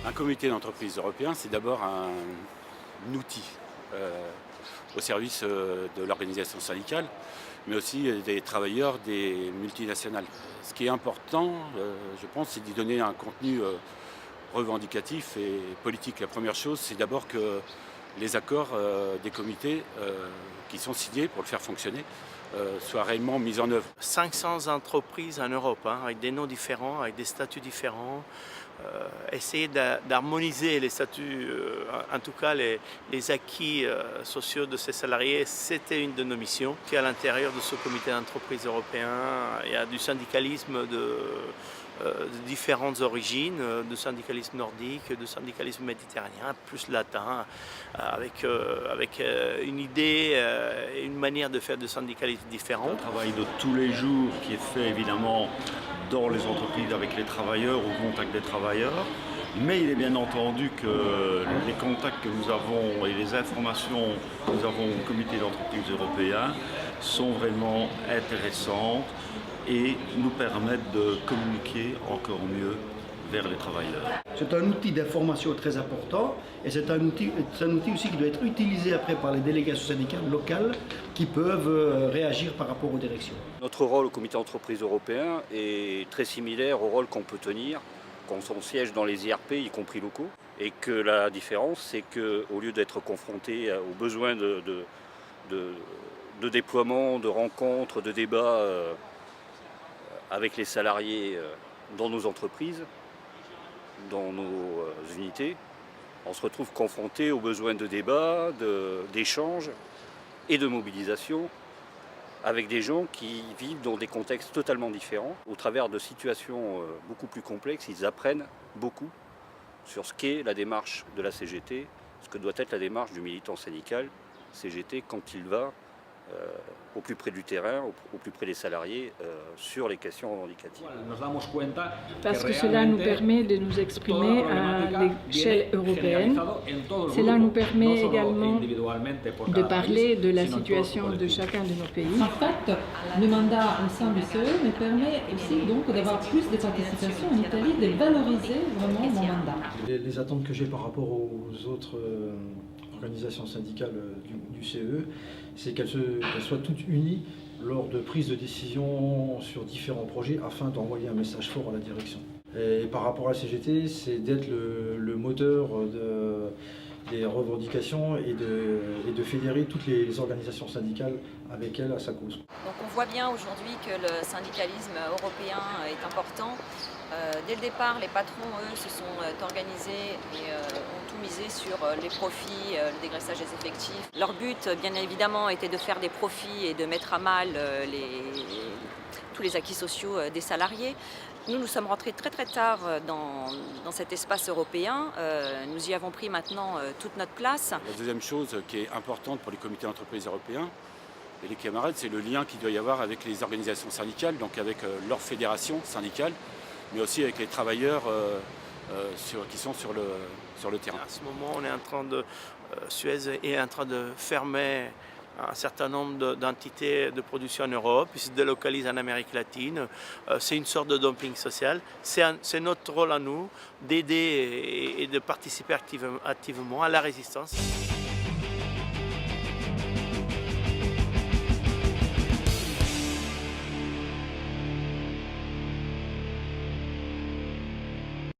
Un comité d'entreprise européen, c'est d'abord un outil au service de l'organisation syndicale, mais aussi des travailleurs des multinationales. Ce qui est important, je pense, c'est d'y donner un contenu revendicatif et politique. La première chose, c'est d'abord que les accords des comités qui sont signés pour le faire fonctionner soient réellement mis en œuvre. 500 entreprises en Europe, avec des noms différents, avec des statuts différents. Essayer d'harmoniser les statuts, en tout cas les acquis sociaux de ces salariés, c'était une de nos missions. À l'intérieur de ce comité d'entreprise européen, il y a du syndicalisme de différentes origines, de syndicalisme nordique, de syndicalisme méditerranéen, plus latin, avec une idée et une manière de faire du syndicalisme différent. Un travail de tous les jours qui est fait évidemment dans les entreprises avec les travailleurs, au contact des travailleurs. Mais il est bien entendu que les contacts que nous avons et les informations que nous avons au comité d'entreprise européen sont vraiment intéressantes et nous permettent de communiquer encore mieux vers les travailleurs. C'est un outil d'information très important et c'est un outil aussi qui doit être utilisé après par les délégations syndicales locales qui peuvent réagir par rapport aux directions. Notre rôle au comité d'entreprise européen est très similaire au rôle qu'on peut tenir quand on siège dans les IRP, y compris locaux, et que la différence, c'est qu'au lieu d'être confronté aux besoins de déploiement, de rencontres, de débats avec les salariés dans nos entreprises, dans nos unités, on se retrouve confronté aux besoins de débat, d'échange et de mobilisation avec des gens qui vivent dans des contextes totalement différents. Au travers de situations beaucoup plus complexes, ils apprennent beaucoup sur ce qu'est la démarche de la CGT, ce que doit être la démarche du militant syndical CGT quand il va au plus près du terrain, au plus près des salariés, sur les questions revendicatives. Parce que cela nous permet de nous exprimer à l'échelle européenne. Cela nous permet également de parler de la situation de chacun de nos pays. En fait, le mandat au sein du CE me permet aussi donc d'avoir plus de participation en Italie, de valoriser vraiment mon mandat. Les attentes que j'ai par rapport aux autres organisations syndicales du CE, c'est qu'elles soient toutes unies lors de prise de décision sur différents projets afin d'envoyer un message fort à la direction. Et par rapport à la CGT, c'est d'être le moteur des revendications et de fédérer toutes les organisations syndicales avec elle à sa cause. Donc on voit bien aujourd'hui que le syndicalisme européen est important. Dès le départ, les patrons, eux, se sont organisés et ont tout misé sur les profits, le dégraissage des effectifs. Leur but, bien évidemment, était de faire des profits et de mettre à mal tous les acquis sociaux des salariés. Nous sommes rentrés très très tard dans cet espace européen. Nous y avons pris maintenant toute notre place. La deuxième chose qui est importante pour les comités d'entreprise européens et les camarades, c'est le lien qu'il doit y avoir avec les organisations syndicales, donc avec leur fédération syndicale, mais aussi avec les travailleurs qui sont sur le terrain. À ce moment, on est en train Suez est en train de fermer un certain nombre d'entités de production en Europe, ils se délocalisent en Amérique latine. C'est une sorte de dumping social. C'est notre rôle à nous d'aider et de participer activement à la résistance.